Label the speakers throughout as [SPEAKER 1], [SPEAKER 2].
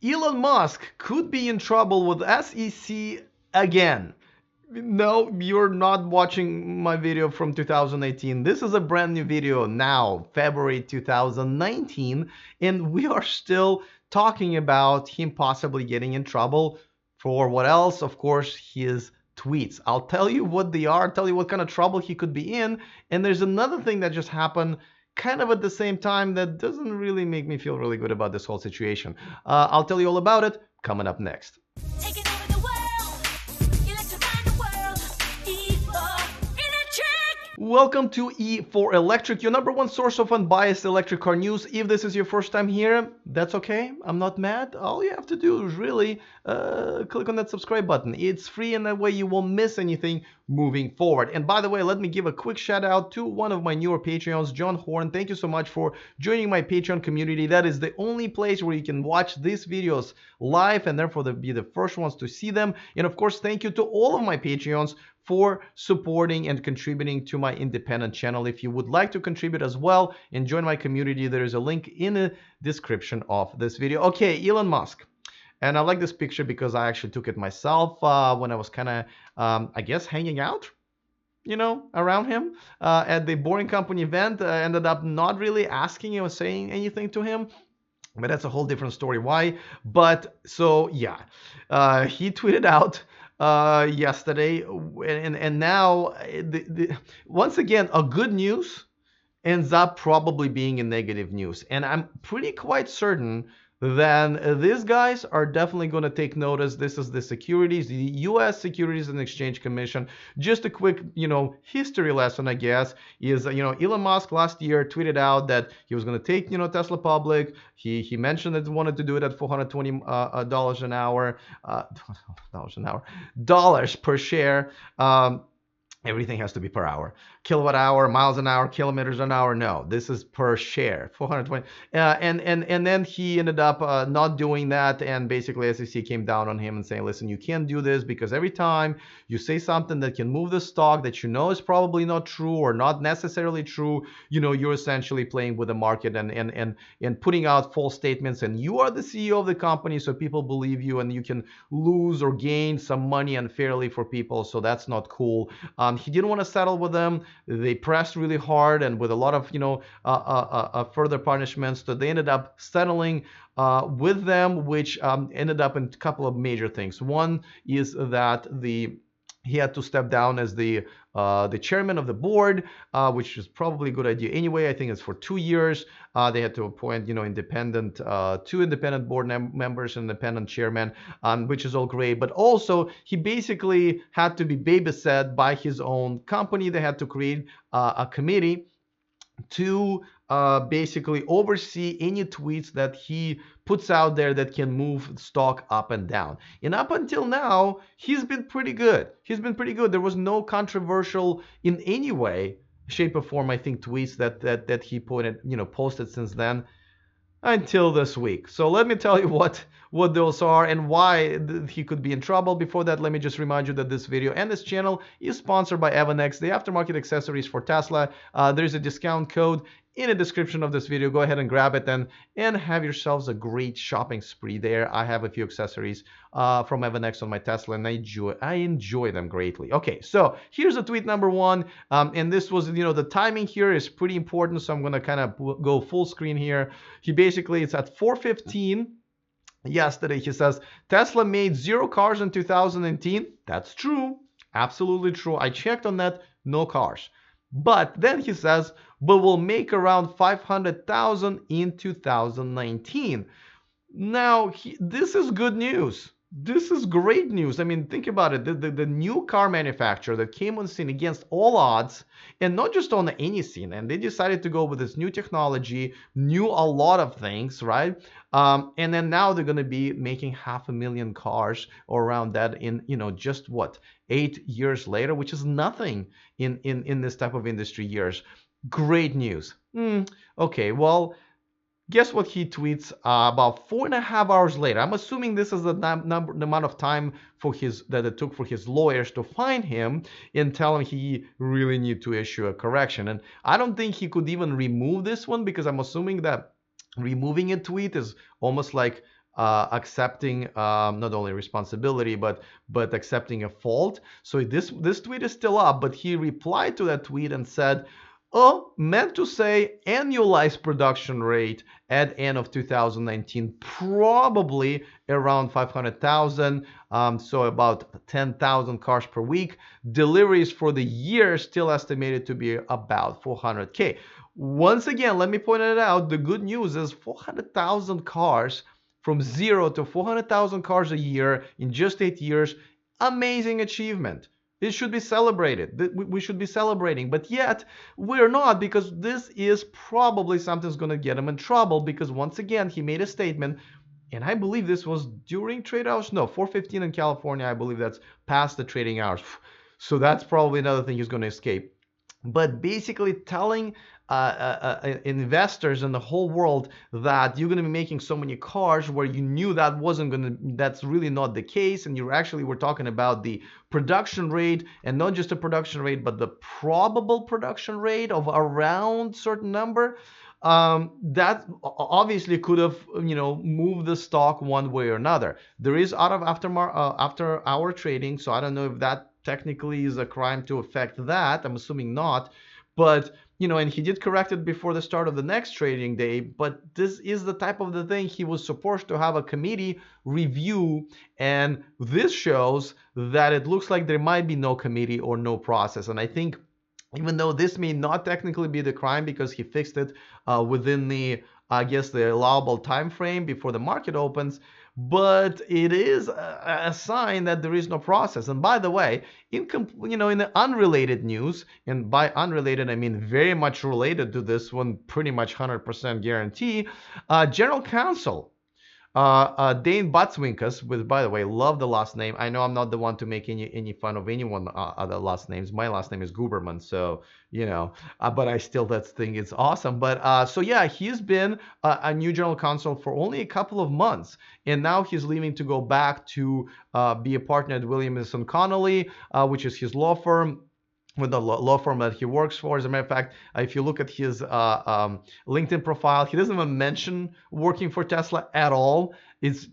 [SPEAKER 1] Elon Musk could be in trouble with SEC again. No, you're not watching my video from 2018. This is a brand new video now, February 2019, and we are still talking about him possibly getting in trouble for what else? Of course, his tweets. I'll tell you what they are, tell you what kind of trouble he could be in, and there's another thing that just happened kind of at the same time that doesn't really make me feel really good about this whole situation. I'll tell you all about it coming up next. Taking over the world, electrifying the world, E4 Electric! Welcome to E4 Electric, your number one source of unbiased electric car news. If this is your first time here, that's okay. I'm not mad. All you have to do is really click on that subscribe button. It's free, and that way you won't miss anything moving forward. And by the way, let me give a quick shout out to one of my newer Patreons, John Horn. Thank you so much for joining my Patreon community. That is the only place where you can watch these videos live and therefore be the first ones to see them. And of course, thank you to all of my Patreons for supporting and contributing to my independent channel. If you would like to contribute as well and join my community, there is a link in the description of this video. Okay, Elon Musk. And I like this picture because I actually took it myself when I was kind of, I guess, hanging out, around him at the Boring Company event. Ended up not really asking or saying anything to him. But that's a whole different story. Why? But so, yeah, he tweeted out yesterday. And now, once again, a good news ends up probably being a negative news. And I'm pretty quite certain then these guys are definitely going to take notice. This is the U.S. Securities and Exchange Commission. Just a quick, history lesson, I guess, is, Elon Musk last year tweeted out that he was going to take, Tesla public. He mentioned that he wanted to do it at $420 dollars an hour, dollars per share. Everything has to be per hour. Kilowatt hour, miles an hour, kilometers an hour. No, this is per share, 420. And then he ended up not doing that. And basically SEC came down on him and saying, listen, you can't do this because every time you say something that can move the stock that is probably not true or not necessarily true, you're essentially playing with the market and putting out false statements. And you are the CEO of the company, so people believe you, and you can lose or gain some money unfairly for people. So that's not cool. He didn't want to settle with them. They pressed really hard and with a lot of, further punishments. So they ended up settling with them, which ended up in a couple of major things. One is that he had to step down as the chairman of the board, which is probably a good idea anyway. I think it's for 2 years. They had to appoint, two independent board members, and independent chairman, which is all great. But also, he basically had to be babysat by his own company. They had to create a committee to basically oversee any tweets that he puts out there that can move stock up and down. And up until now, he's been pretty good. There was no controversial in any way, shape, or form, I think, tweets that he posted since then until this week. So let me tell you what those are and why he could be in trouble. Before that, let me just remind you that this video and this channel is sponsored by Avanex, the aftermarket accessories for Tesla. There's a discount code in the description of this video. Go ahead and grab it and have yourselves a great shopping spree there. I have a few accessories from Avanex on my Tesla, and I enjoy them greatly. Okay, so here's a tweet number one, and this was, the timing here is pretty important, so I'm going to kind of go full screen here. It's at 4:15 yesterday. He says, Tesla made 0 cars in 2018. That's true. Absolutely true. I checked on that. No cars. But then he says, but we'll make around 500,000 in 2019. Now, this is good news. This is great news. I mean, think about it. The new car manufacturer that came on the scene against all odds, and not just on any scene, and they decided to go with this new technology, knew a lot of things, right? And then now they're going to be making 500,000 cars or around that in, just 8 years later, which is nothing in this type of industry years. Great news. Okay, well, guess what he tweets about 4.5 hours later. I'm assuming this is the amount of time that it took for his lawyers to find him and tell him he really need to issue a correction. And I don't think he could even remove this one, because I'm assuming that removing a tweet is almost like accepting not only responsibility but accepting a fault. So this tweet is still up, but he replied to that tweet and said, "Oh, meant to say annualized production rate at end of 2019, probably around 500,000, so about 10,000 cars per week. Deliveries for the year still estimated to be about 400K. Once again, let me point it out. The good news is 400,000 cars from zero to 400,000 cars a year in just 8 years. Amazing achievement. It should be celebrated. We should be celebrating, but yet we're not, because this is probably something's going to get him in trouble, because once again, he made a statement, and I believe this was during trade hours. No, 4:15 in California. I believe that's past the trading hours. So that's probably another thing he's going to escape. But basically telling investors in the whole world that you're going to be making so many cars, where you knew that's really not the case, and you actually were talking about the production rate, and not just the production rate but the probable production rate of around certain number. That obviously could have moved the stock one way or another. There is out of after hour trading, so I don't know if that technically is a crime to affect that. I'm assuming not, but and he did correct it before the start of the next trading day. But this is the type of the thing he was supposed to have a committee review, and this shows that it looks like there might be no committee or no process. And I think, even though this may not technically be the crime because he fixed it within the, I guess, the allowable time frame before the market opens, but it is a sign that there is no process. And by the way, in the unrelated news, and by unrelated I mean very much related to this one, pretty much 100% guarantee, General Counsel Dane Butzwinkus, with, by the way, love the last name. I know I'm not the one to make any fun of anyone other last names. My last name is Guberman, so but I still think it's awesome. But so yeah, he's been a new general counsel for only a couple of months, and now he's leaving to go back to be a partner at Williamson Connolly, which is his law firm, with the law firm that he works for. As a matter of fact, if you look at his LinkedIn profile, he doesn't even mention working for Tesla at all.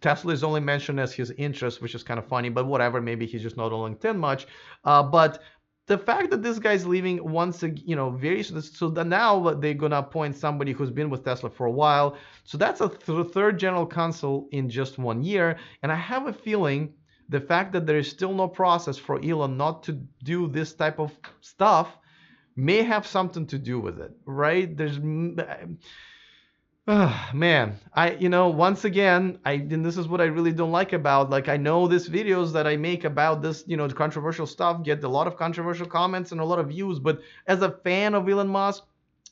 [SPEAKER 1] Tesla is only mentioned as his interest, which is kind of funny, but whatever. Maybe he's just not on LinkedIn much. But the fact that this guy's leaving once, very, so that now they're gonna appoint somebody who's been with Tesla for a while. So that's a third general counsel in just 1 year. And I have a feeling the fact that there is still no process for Elon not to do this type of stuff may have something to do with it, right? There's, man, once again, and this is what I really don't like about, I know these videos that I make about this, controversial stuff get a lot of controversial comments and a lot of views, but as a fan of Elon Musk,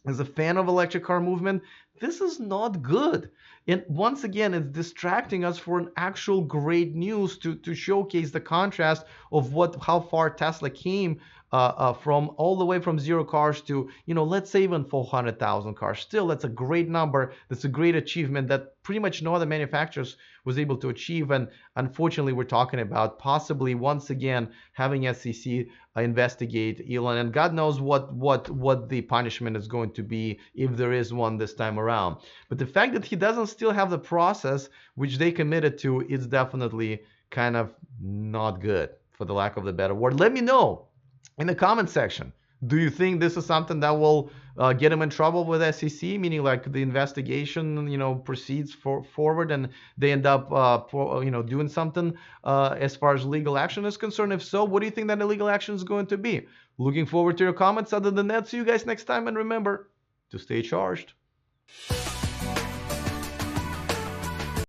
[SPEAKER 1] as a fan of electric car movement, this is not good. And once again, it's distracting us for an actual great news to showcase the contrast of how far Tesla came from all the way from 0 cars to, let's say even 400,000 cars. Still, that's a great number. That's a great achievement that pretty much no other manufacturers was able to achieve. And unfortunately, we're talking about possibly once again having SEC investigate Elon, and God knows what the punishment is going to be if there is one this time around. But the fact that he doesn't still have the process which they committed to is definitely kind of not good, for the lack of the better word. Let me know in the comment section. Do you think this is something that will get him in trouble with SEC, meaning the investigation, proceeds forward and they end up, doing something as far as legal action is concerned? If so, what do you think that illegal action is going to be? Looking forward to your comments. Other than that, see you guys next time, and remember to stay charged.